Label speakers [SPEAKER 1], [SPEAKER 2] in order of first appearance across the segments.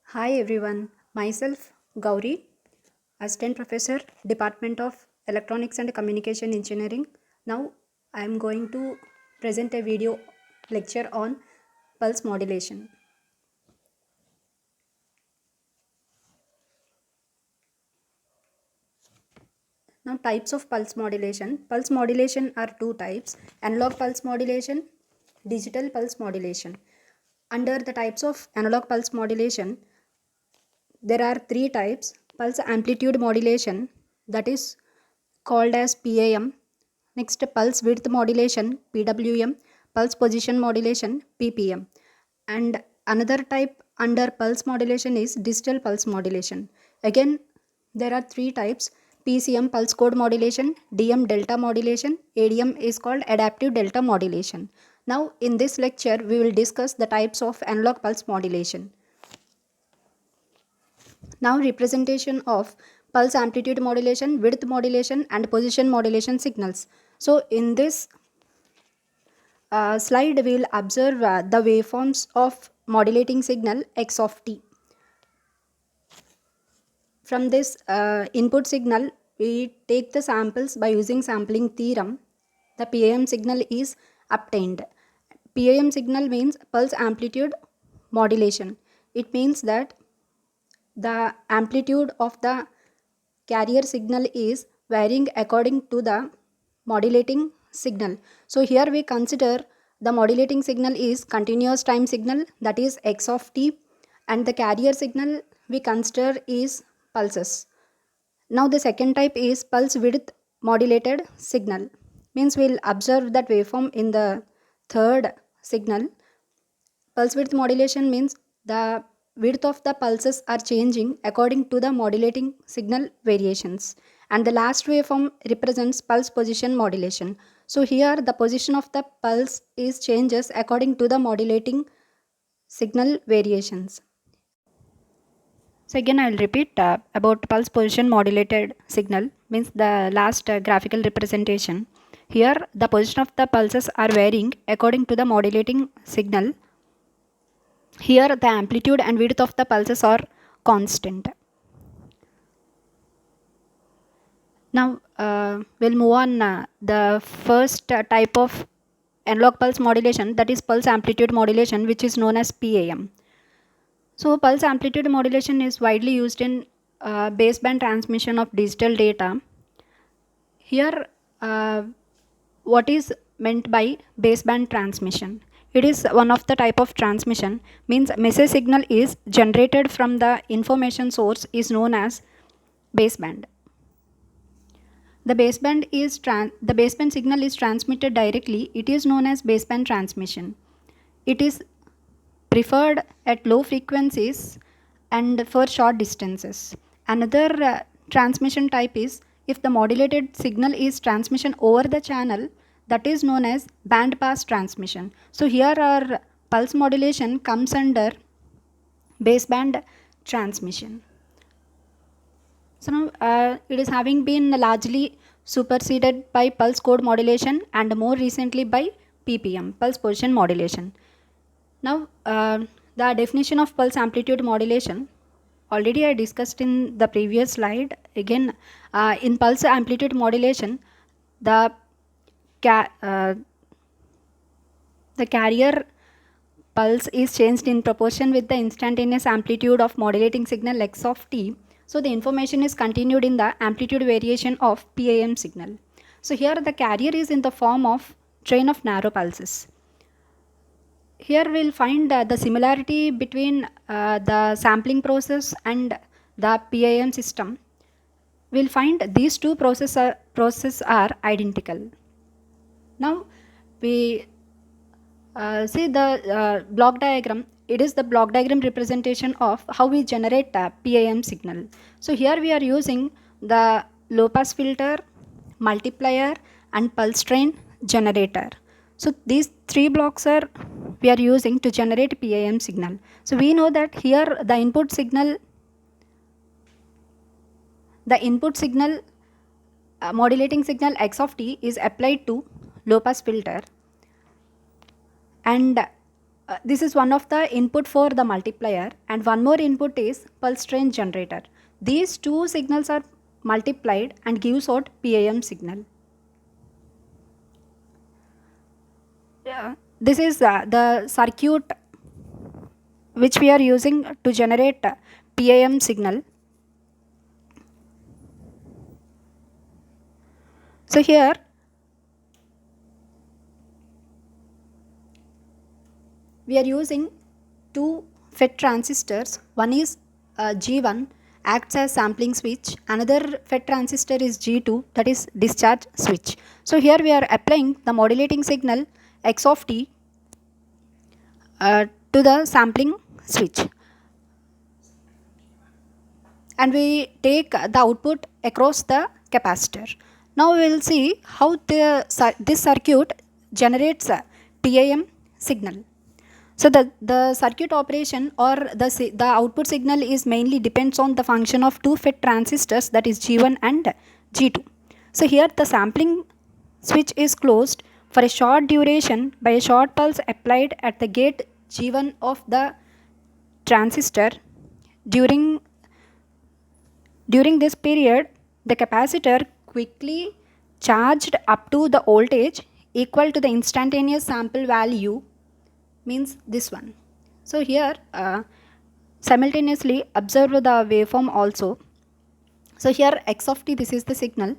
[SPEAKER 1] Hi everyone, myself Gauri, Assistant Professor, Department of Electronics and Communication Engineering. Now I am going to present a video lecture on pulse modulation. Now types of pulse modulation. Pulse modulation are two types: analog pulse modulation, digital pulse modulation. Under the types of analog pulse modulation, there are three types: pulse amplitude modulation, that is called as PAM. Next, pulse width modulation, PWM, pulse position modulation, PPM. And another type under pulse modulation is digital pulse modulation. Again, there are three types: PCM, pulse code modulation; DM, delta modulation; ADM is called adaptive delta modulation. Now, in this lecture, we will discuss the types of analog pulse modulation. Now, representation of pulse amplitude modulation, width modulation and position modulation signals. So in this slide we will observe the waveforms of modulating signal x of t. From this input signal we take the samples by using sampling theorem. The PAM signal is obtained. PAM signal means pulse amplitude modulation. It means that the amplitude of the carrier signal is varying according to the modulating signal. So here we consider the modulating signal is continuous time signal, that is x of t, and the carrier signal we consider is pulses. Now the second type is pulse width modulated signal. Means we'll observe that waveform in the third signal. Pulse width modulation means the width of the pulses are changing according to the modulating signal variations. And the last waveform represents pulse position modulation. So here the position of the pulse is changes according to the modulating signal variations. So again I will repeat about pulse position modulated signal means the last graphical representation. Here the position of the pulses are varying according to the modulating signal. Here the amplitude and width of the pulses are constant. Now we'll move on the first type of analog pulse modulation, that is pulse amplitude modulation, which is known as PAM. So pulse amplitude modulation is widely used in baseband transmission of digital data. Here what is meant by baseband transmission? It is one of the type of transmission, means message signal is generated from the information source is known as baseband. The baseband signal is transmitted directly. It is known as baseband transmission. It is preferred at low frequencies and for short distances. Another transmission type is if the modulated signal is transmission over the channel, that is known as band pass transmission. So here our pulse modulation comes under baseband transmission. So now it is having been largely superseded by pulse code modulation and more recently by PPM, pulse position modulation. Now the definition of pulse amplitude modulation already I discussed in the previous slide. Again in pulse amplitude modulation the the carrier pulse is changed in proportion with the instantaneous amplitude of modulating signal x of t. So the information is continued in the amplitude variation of PAM signal. So here the carrier is in the form of train of narrow pulses. Here we'll find the similarity between the sampling process and the PAM system. We'll find these two processes are identical. Now we see the block diagram. It is the block diagram representation of how we generate PAM signal. So here we are using the low pass filter, multiplier and pulse train generator. So these three blocks are we are using to generate PAM signal. So we know that here the input signal modulating signal x of t is applied to low pass filter, and this is one of the input for the multiplier, and one more input is pulse train generator. These two signals are multiplied and gives out PAM signal. This is the circuit which we are using to generate PAM signal. So here we are using two FET transistors. One is G1, acts as sampling switch. Another FET transistor is G2, that is discharge switch. So here we are applying the modulating signal X of t to the sampling switch, and we take the output across the capacitor. Now we will see how this circuit generates a PAM signal. So the circuit operation or the output signal is mainly depends on the function of two FET transistors, that is G1 and G2. So here the sampling switch is closed for a short duration by a short pulse applied at the gate G1 of the transistor. During this period, the capacitor quickly charged up to the voltage equal to the instantaneous sample value, means this one. So here simultaneously observe the waveform also. So here X of t, this is the signal,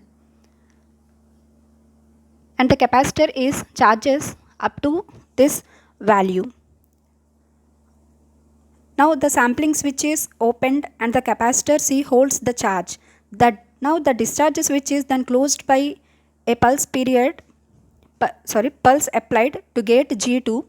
[SPEAKER 1] and the capacitor is charges up to this value. Now the sampling switch is opened and the capacitor C holds the charge. Now the discharge switch is then closed by a pulse applied to gate G2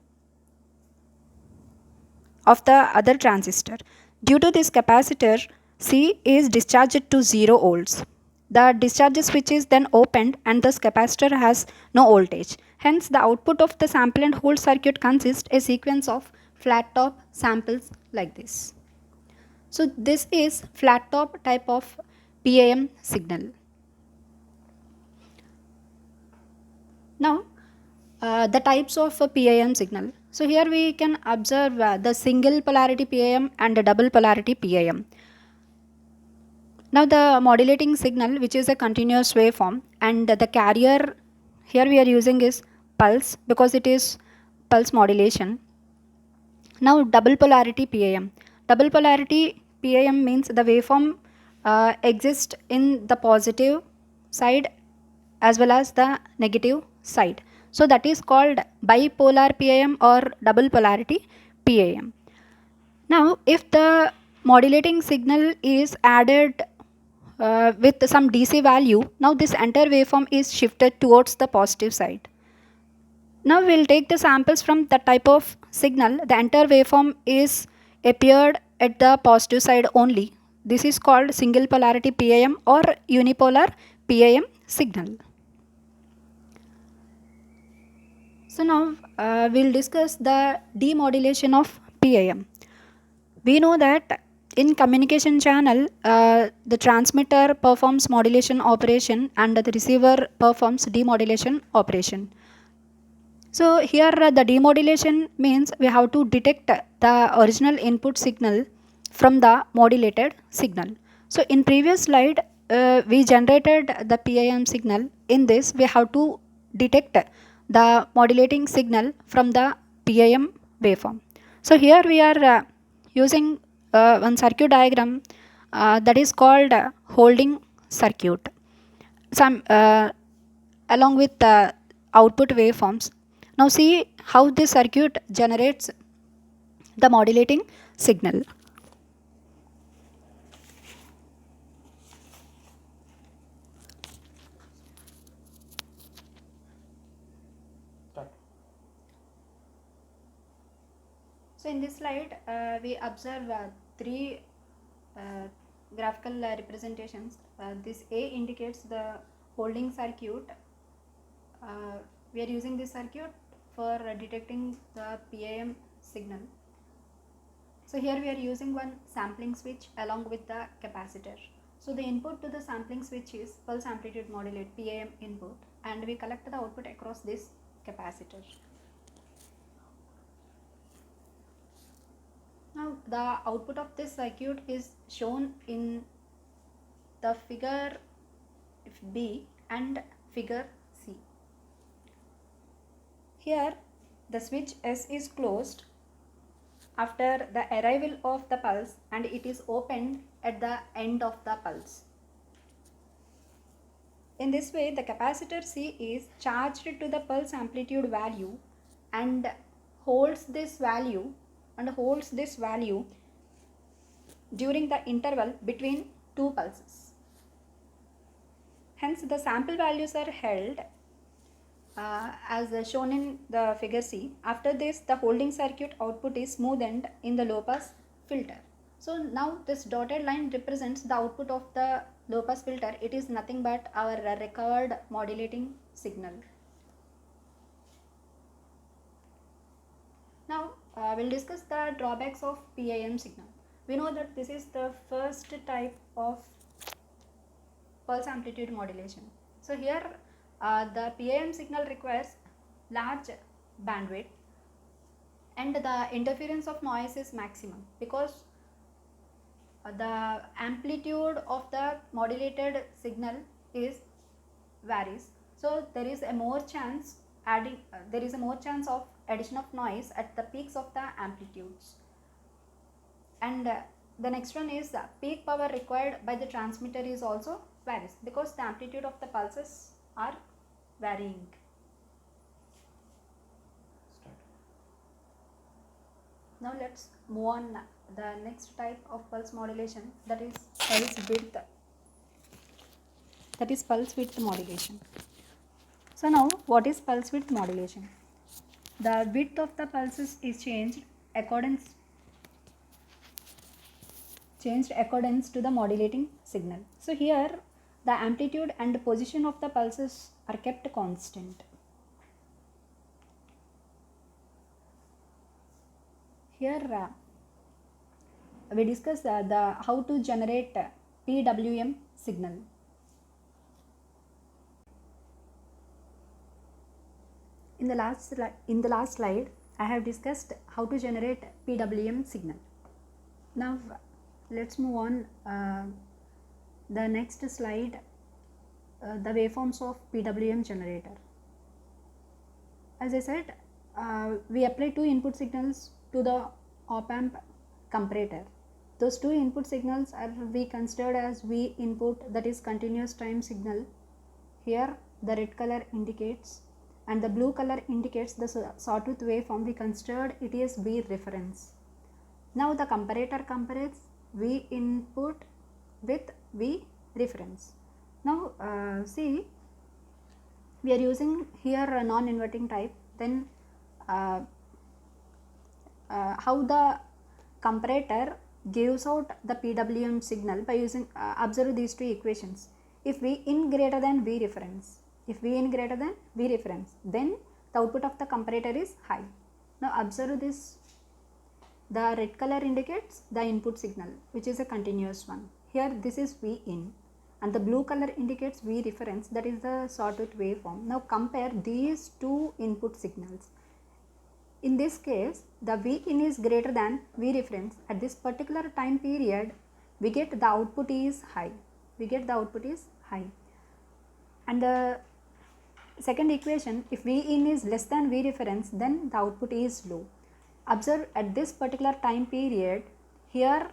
[SPEAKER 1] of the other transistor. Due to this, capacitor C is discharged to 0 volts. The discharge switch is then opened and thus capacitor has no voltage. Hence the output of the sample and hold circuit consists a sequence of flat top samples like this. So this is flat top type of PAM signal. Now the types of PAM signal. So here we can observe the single polarity PAM and the double polarity PAM. Now the modulating signal, which is a continuous waveform, and the carrier here we are using is pulse because it is pulse modulation. Now double polarity PAM. Double polarity PAM means the waveform exists in the positive side as well as the negative side. So that is called bipolar PAM or double polarity PAM. Now if the modulating signal is added with some DC value, now this entire waveform is shifted towards the positive side. Now we will take the samples from that type of signal. The entire waveform is appeared at the positive side only. This is called single polarity PAM or unipolar PAM signal. So now we will discuss the demodulation of PAM. We know that in communication channel, the transmitter performs modulation operation and the receiver performs demodulation operation. So here the demodulation means we have to detect the original input signal from the modulated signal. So in previous slide we generated the PAM signal. In this we have to detect the modulating signal from the PAM waveform. So here we are using one circuit diagram that is called holding circuit. Some along with the output waveforms. Now see how this circuit generates the modulating signal. So in this slide we observe three graphical representations. This A indicates the holding circuit. We are using this circuit for detecting the PAM signal. So here we are using one sampling switch along with the capacitor. So the input to the sampling switch is pulse amplitude modulate PAM input, and we collect the output across this capacitor. the output of this circuit is shown in the figure B and figure C. Here the switch S is closed after the arrival of the pulse and it is opened at the end of the pulse. In this way, the capacitor C is charged to the pulse amplitude value and holds this value during the interval between two pulses. Hence, the sample values are held as shown in the figure C. After this, the holding circuit output is smoothened in the low pass filter. So now this dotted line represents the output of the low pass filter. It is nothing but our recovered modulating signal. Now we'll discuss the drawbacks of PAM signal. We know that this is the first type of pulse amplitude modulation. So here the PAM signal requires large bandwidth and the interference of noise is maximum because the amplitude of the modulated signal is varies. So there is a more chance of addition of noise at the peaks of the amplitudes. And the next one is the peak power required by the transmitter is also varies because the amplitude of the pulses are varying. Now let's move on the next type of pulse modulation, that is pulse width modulation. So now what is pulse width modulation? The width of the pulses is changed accordance to the modulating signal. So here the amplitude and position of the pulses are kept constant. Here we discuss how to generate PWM signal. In the last slide, I have discussed how to generate PWM signal. Now let's move on the next slide, the waveforms of PWM generator. As I said, we apply two input signals to the op-amp comparator. Those two input signals are we considered as V input, that is continuous time signal. Here the red color indicates and the blue color indicates the sawtooth waveform. We considered it is V reference. Now the comparator compares V input with V reference. Now see, we are using here a non-inverting type. Then how the comparator gives out the PWM signal by using observe these two equations. If V in greater than V reference, then the output of the comparator is high. Now observe this, the red color indicates the input signal which is a continuous one. Here this is V in and the blue color indicates V reference, that is the sawtooth waveform. Now compare these two input signals. In this case, the V in is greater than V reference. At this particular time period, we get the output is high. And the second equation, if V in is less than V reference, then the output is low. Observe at this particular time period, here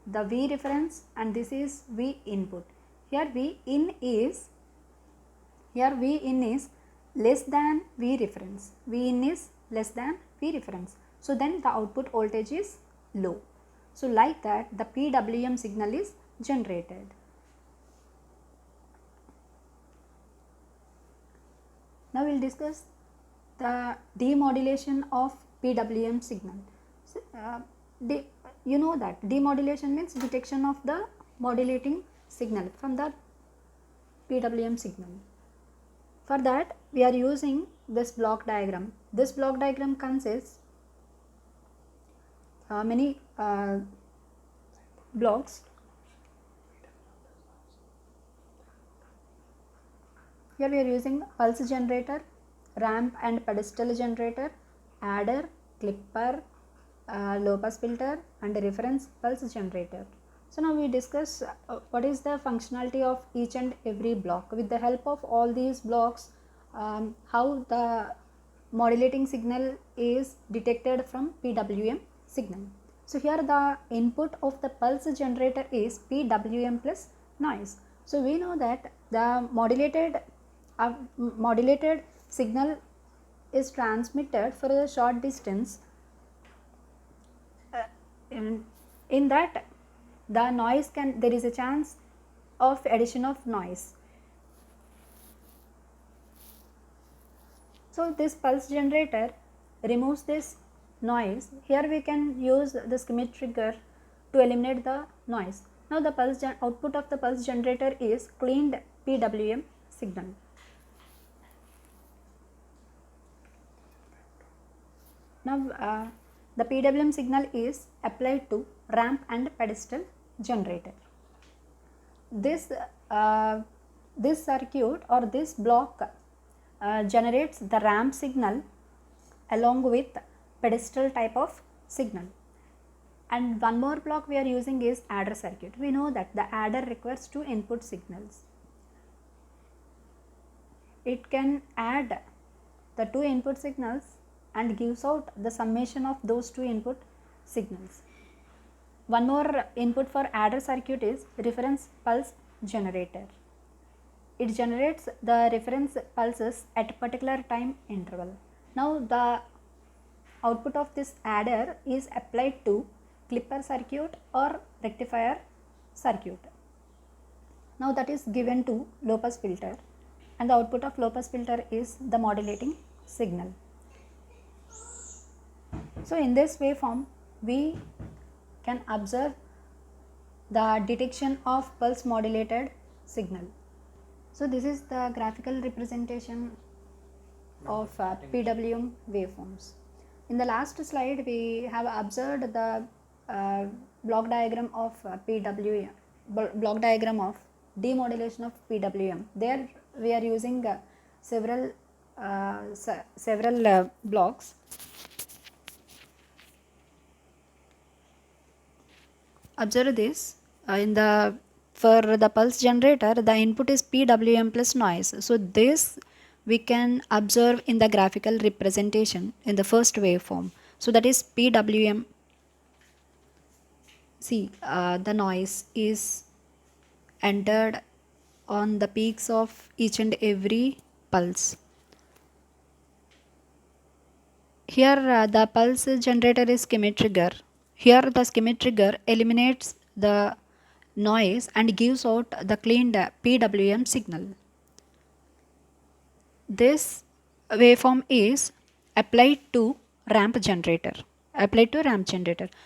[SPEAKER 1] the V reference and this is V input. Here V in is less than V reference. So then the output voltage is low. So like that the PWM signal is generated. Now we will discuss the demodulation of PWM signal. So, you know that demodulation means detection of the modulating signal from the PWM signal. For that we are using this block diagram. This block diagram consists many blocks. Here we are using pulse generator, ramp and pedestal generator, adder, clipper, low pass filter and a reference pulse generator. So now we discuss what is the functionality of each and every block. With the help of all these blocks, how the modulating signal is detected from PWM signal. So here the input of the pulse generator is PWM plus noise. So we know that the modulated signal is transmitted for a short distance. In that the noise there is a chance of addition of noise. So this pulse generator removes this noise. Here we can use the Schmitt trigger to eliminate the noise. Now the output of the pulse generator is cleaned PWM signal. Now the PWM signal is applied to ramp and pedestal generator. This circuit or this block generates the ramp signal along with pedestal type of signal. And one more block we are using is adder circuit. We know that the adder requires two input signals. It can add the two input signals and gives out the summation of those two input signals. One more input for adder circuit is reference pulse generator. It generates the reference pulses at a particular time interval. Now the output of this adder is applied to clipper circuit or rectifier circuit. Now that is given to low pass filter, and the output of low pass filter is the modulating signal. So in this waveform we can observe the detection of pulse modulated signal. So this is the graphical representation of PWM waveforms. In the last slide we have observed the block diagram of PWM, block diagram of demodulation of PWM. There we are using several blocks. Observe this. For the pulse generator, the input is PWM plus noise. So this we can observe in the graphical representation in the first waveform. So that is PWM. See, the noise is entered on the peaks of each and every pulse. Here the pulse generator is Schmitt trigger. Here the Schmitt trigger eliminates the noise and gives out the cleaned PWM signal. This waveform is applied to ramp generator.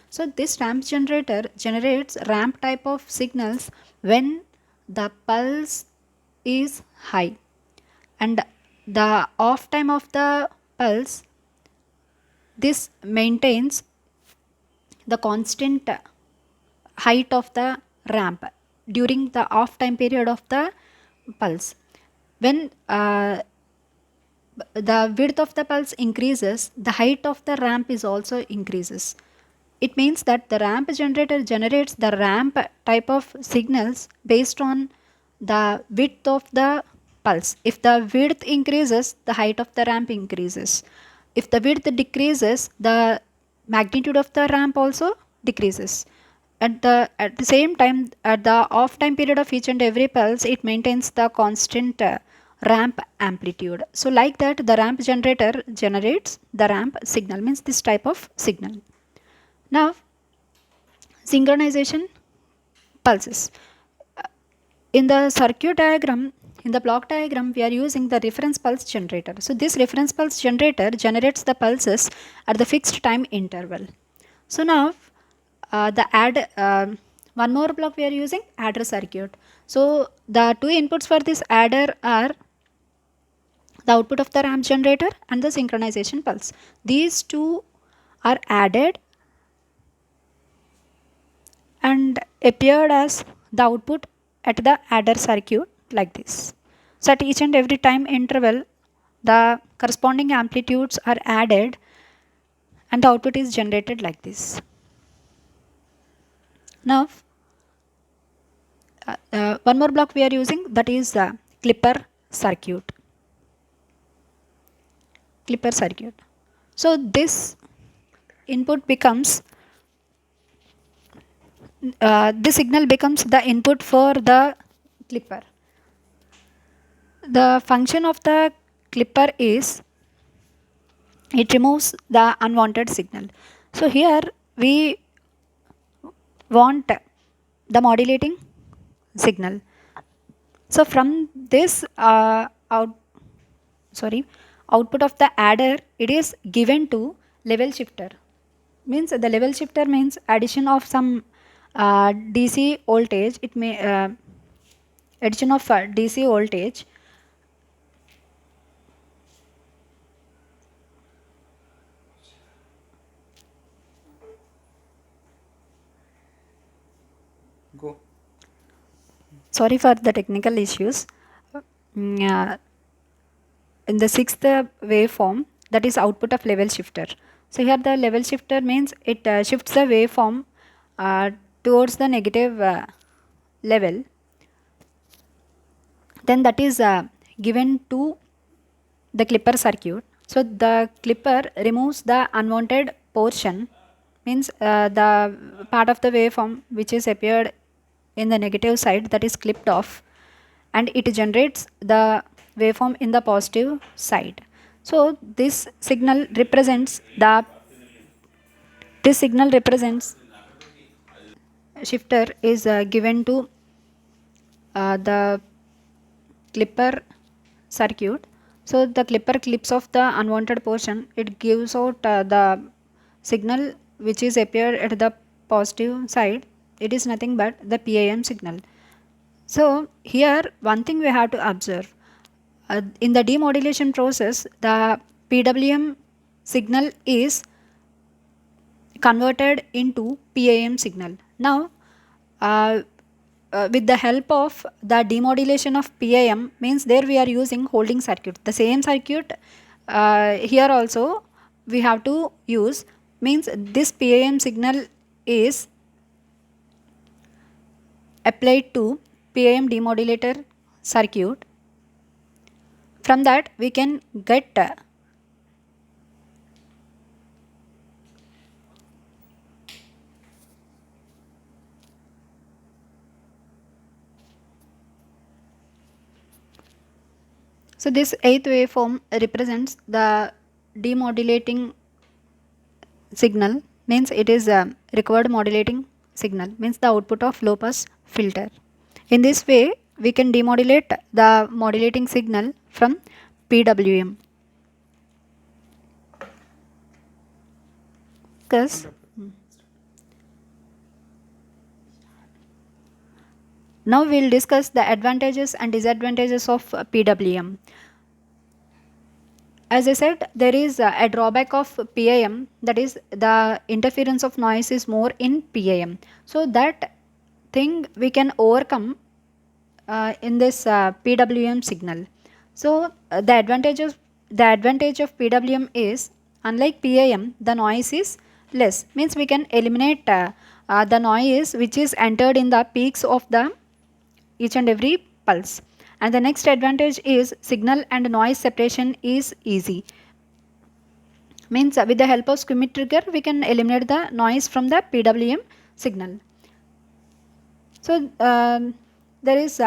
[SPEAKER 1] So this ramp generator generates ramp type of signals when the pulse is high, and the off time of the pulse, this maintains the constant height of the ramp during the off time period of the pulse. When the width of the pulse increases, the height of the ramp is also increases. It means that the ramp generator generates the ramp type of signals based on the width of the pulse. If the width increases, the height of the ramp increases. If the width decreases, the magnitude of the ramp also decreases. At the same time, at the off time period of each and every pulse, it maintains the constant ramp amplitude. So like that, the ramp generator generates the ramp signal, means this type of signal. Now synchronization pulses. In the circuit diagram, in the block diagram, we are using the reference pulse generator. So this reference pulse generator generates the pulses at the fixed time interval. So now one more block we are using adder circuit. So the two inputs for this adder are the output of the ramp generator and the synchronization pulse. These two are added and appeared as the output at the adder circuit like this. So at each and every time interval, the corresponding amplitudes are added and the output is generated like this. Now one more block we are using, that is clipper circuit. Clipper circuit. So this input becomes this signal becomes the input for the clipper. The function of the clipper is it removes the unwanted signal. So here we want the modulating signal. So from this output of the adder, it is given to level shifter. Means the level shifter means addition of some DC voltage. It may addition of DC voltage.
[SPEAKER 2] Go.
[SPEAKER 1] Sorry for the technical issues. In the sixth waveform, that is output of level shifter. So here the level shifter means it shifts the waveform towards the negative level. Then that is given to the clipper circuit. So the clipper removes the unwanted portion, means the part of the waveform which is appeared in the negative side, that is clipped off, and it generates the waveform in the positive side. So this signal represents shifter is given to the clipper circuit. So the clipper clips off the unwanted portion. It gives out the signal which is appeared at the positive side. It is nothing but the PAM signal. So here one thing we have to observe. In the demodulation process, the PWM signal is converted into PAM signal. Now with the help of the demodulation of PAM, means there we are using holding circuit. The same circuit here also we have to use, means this PAM signal is applied to PAM demodulator circuit. From that we can get so this eighth waveform represents the demodulating signal, means it is a required modulating signal, means the output of low pass filter. In this way we can demodulate the modulating signal from PWM. Because now we will discuss the advantages and disadvantages of PWM. As I said, there is a drawback of PAM, that is the interference of noise is more in PAM. So that thing we can overcome in this PWM signal. So the advantage of PWM is, unlike PAM, the noise is less. Means we can eliminate the noise which is entered in the peaks of the each and every pulse. And the next advantage is signal and noise separation is easy. Means with the help of squeamic trigger we can eliminate the noise from the PWM signal. So there is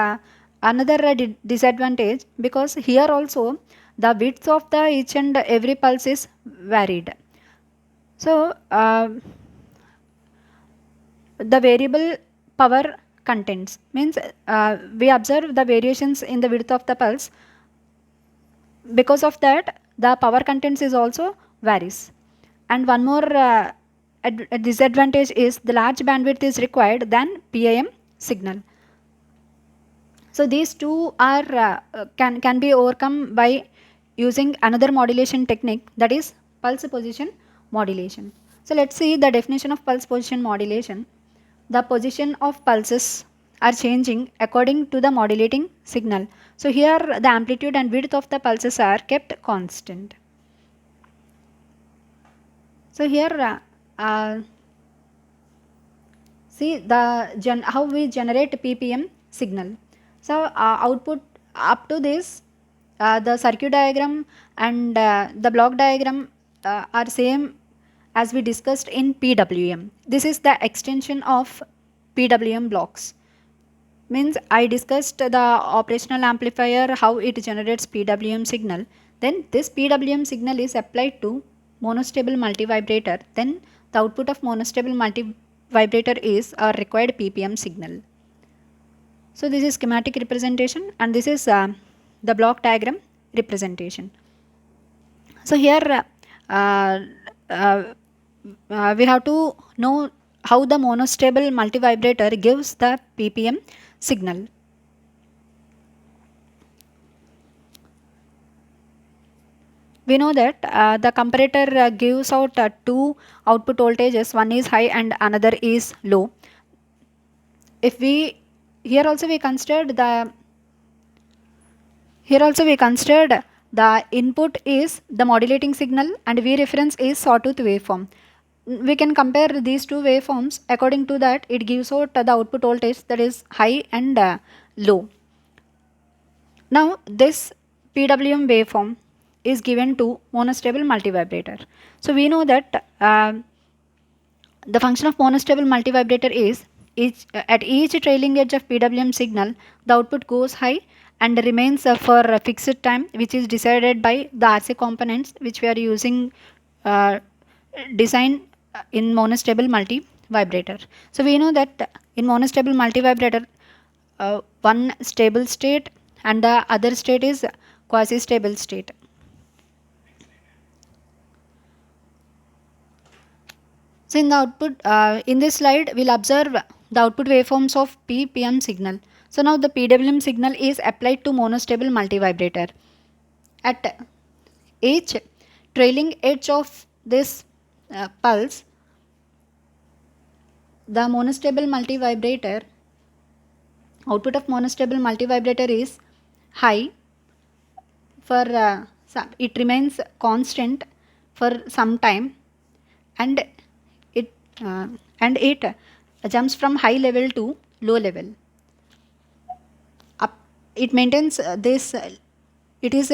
[SPEAKER 1] another disadvantage, because here also the width of the each and every pulse is varied. So the variable power contents, means we observe the variations in the width of the pulse. Because of that the power contents is also varies. And one more disadvantage is the large bandwidth is required than PAM signal. So these two are can be overcome by using another modulation technique, that is pulse position modulation. So let's see the definition of pulse position modulation. The position of pulses are changing according to the modulating signal. So here the amplitude and width of the pulses are kept constant. So here see the how we generate ppm signal. So output up to this, the circuit diagram and the block diagram are same as we discussed in pwm. This is the extension of pwm blocks. Means I discussed the operational amplifier, how it generates pwm signal. Then this pwm signal is applied to monostable multivibrator. Then the output of monostable multivibrator is a required ppm signal. So this is schematic representation, and this is the block diagram representation. So here uh, uh, we have to know how the monostable multivibrator gives the ppm signal. We know that the comparator gives out two output voltages, one is high and another is low. If we here also we considered the input is the modulating signal and V reference is sawtooth waveform. We can compare these two waveforms. According to that, it gives out the output voltage that is high and low. Now this PWM waveform is given to monostable multivibrator. So we know that the function of monostable multivibrator is at each trailing edge of PWM signal, the output goes high and remains for a fixed time, which is decided by the RC components which we are using design in monostable multivibrator. So we know that in monostable multivibrator, one stable state and the other state is quasi stable state. So in the output, in this slide, we'll observe the output waveforms of PPM signal. So now the PWM signal is applied to monostable multivibrator. At each trailing edge of this pulse, the monostable multivibrator, output of monostable multivibrator is high for it remains constant for some time, and it uh, it jumps from high level to low level. Up, it maintains this. It is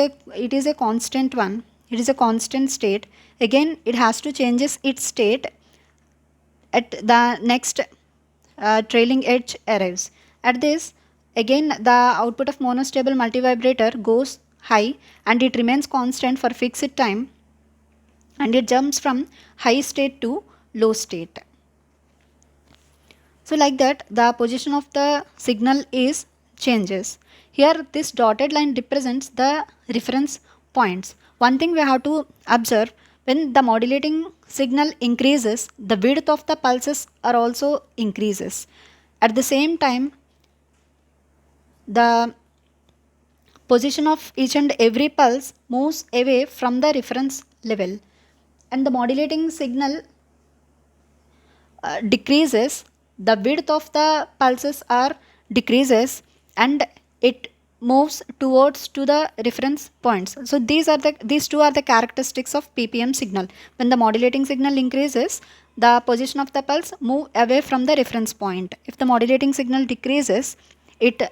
[SPEAKER 1] a constant one. It is a constant state. Again, it has to changes its state at the next trailing edge arrives. At this, again the output of monostable multivibrator goes high and it remains constant for fixed time, and it jumps from high state to low state. So like that, the position of the signal is changes. Here this dotted line represents the reference points. One thing we have to observe, when the modulating signal increases, the width of the pulses are also increases. At the same time, the position of each and every pulse moves away from the reference level, and the modulating signal decreases, the width of the pulses are decreases, and it moves towards to the reference points. So these two are the characteristics of ppm signal. When the modulating signal increases, the position of the pulse move away from the reference point. If the modulating signal decreases, it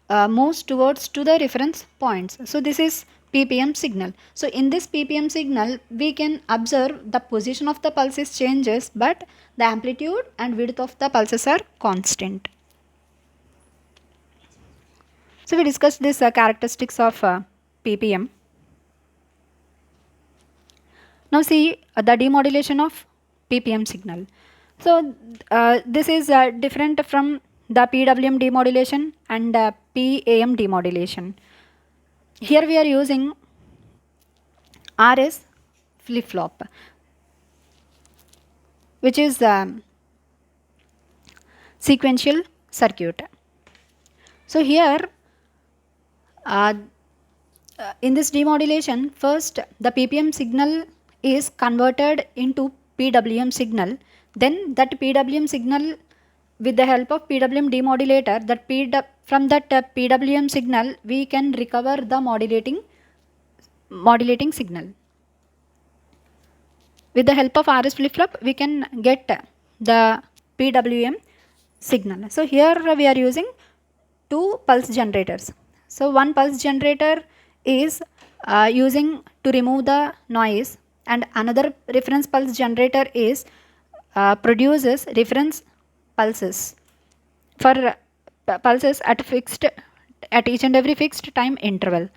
[SPEAKER 1] moves towards to the reference points. So this is ppm signal. So in this ppm signal, we can observe the position of the pulses changes, but the amplitude and width of the pulses are constant. So we discussed this characteristics of ppm. Now see the demodulation of ppm signal. So this is different from the PWM demodulation and PAM demodulation. Here we are using RS flip-flop, which is sequential circuit. So here in this demodulation, first the ppm signal is converted into PWM signal. Then that PWM signal, with the help of PWM demodulator, from that PWM signal we can recover the modulating signal. with the help of RS flip-flop, we can get the PWM signal. So here we are using two pulse generators. So one pulse generator is using to remove the noise, and another reference pulse generator is produces reference pulses for pulses at each and every fixed time interval.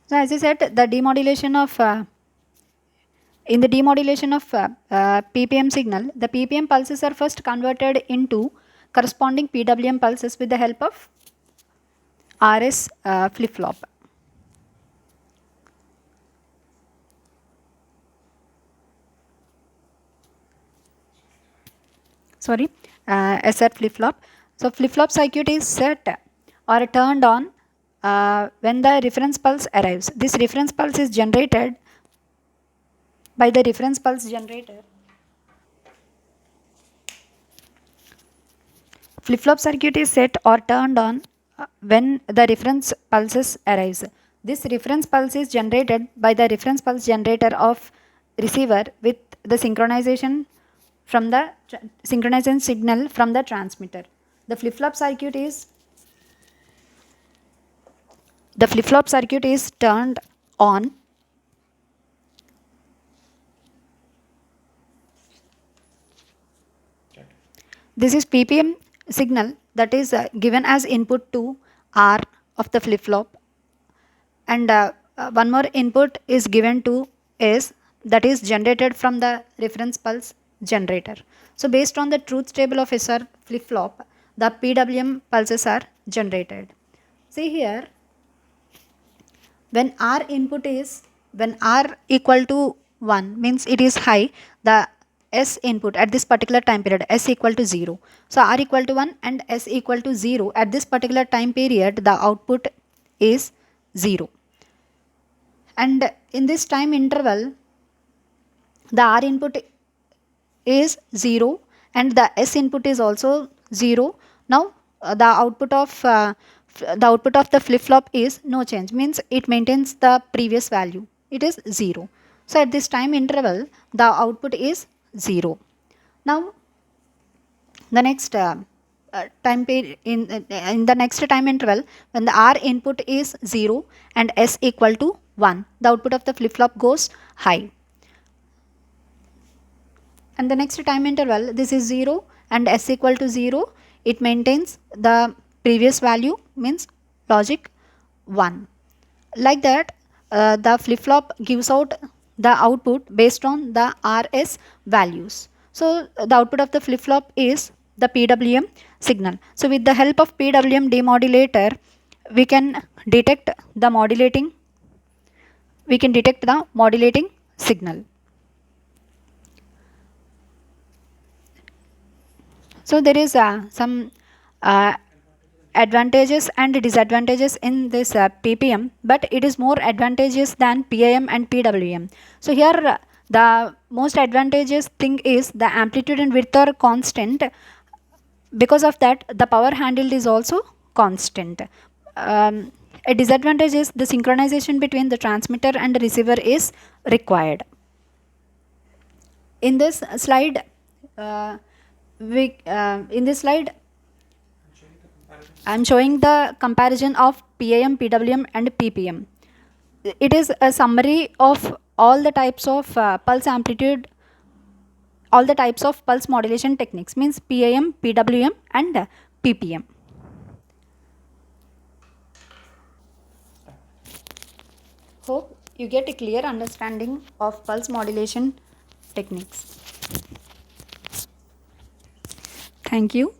[SPEAKER 1] So as I said, the demodulation of in the demodulation of PPM signal, the PPM pulses are first converted into corresponding PWM pulses with the help of RS flip-flop. Sorry, SR flip-flop. So flip-flop circuit is set or turned on when the reference pulse arrives. This reference pulse is generated by the reference pulse generator. Flip-flop circuit is set or turned on when the reference pulses arrives. This reference pulse is generated by the reference pulse generator of receiver with the synchronization from the synchronization signal from the transmitter. The flip-flop circuit is turned on this is PPM signal that is given as input to R of the flip-flop, and one more input is given to S that is generated from the reference pulse generator. So based on the truth table of SR flip-flop, the PWM pulses are generated. See here, when R equal to 1 means it is high, the S input at this particular time period, S equal to 0. So R equal to 1 and S equal to 0 at this particular time period, the output is 0. And in this time interval, the R input is 0 and the S input is also 0. Now the output of the flip-flop is no change, means it maintains the previous value, it is 0. So at this time interval, the output is 0. Now the next time period in the next time interval, when the R input is 0 and S equal to 1, the output of the flip-flop goes high. And the next time interval, this is 0 and S equal to 0, it maintains the previous value, means logic 1. Like that, the flip-flop gives out the output based on the RS values. So the output of the flip-flop is the PWM signal. So with the help of PWM demodulator, we can detect the modulating signal. So there is some advantages and disadvantages in this PPM, but it is more advantageous than PIM and PWM. So here the most advantageous thing is the amplitude and width are constant. Because of that, the power handled is also constant. A disadvantage is the synchronization between the transmitter and receiver is required. In this slide, I am showing the comparison of PIM, PWM and PPM. It is a summary of all the types of pulse modulation techniques, means PIM, PWM and PPM. Hope you get a clear understanding of pulse modulation techniques. Thank you.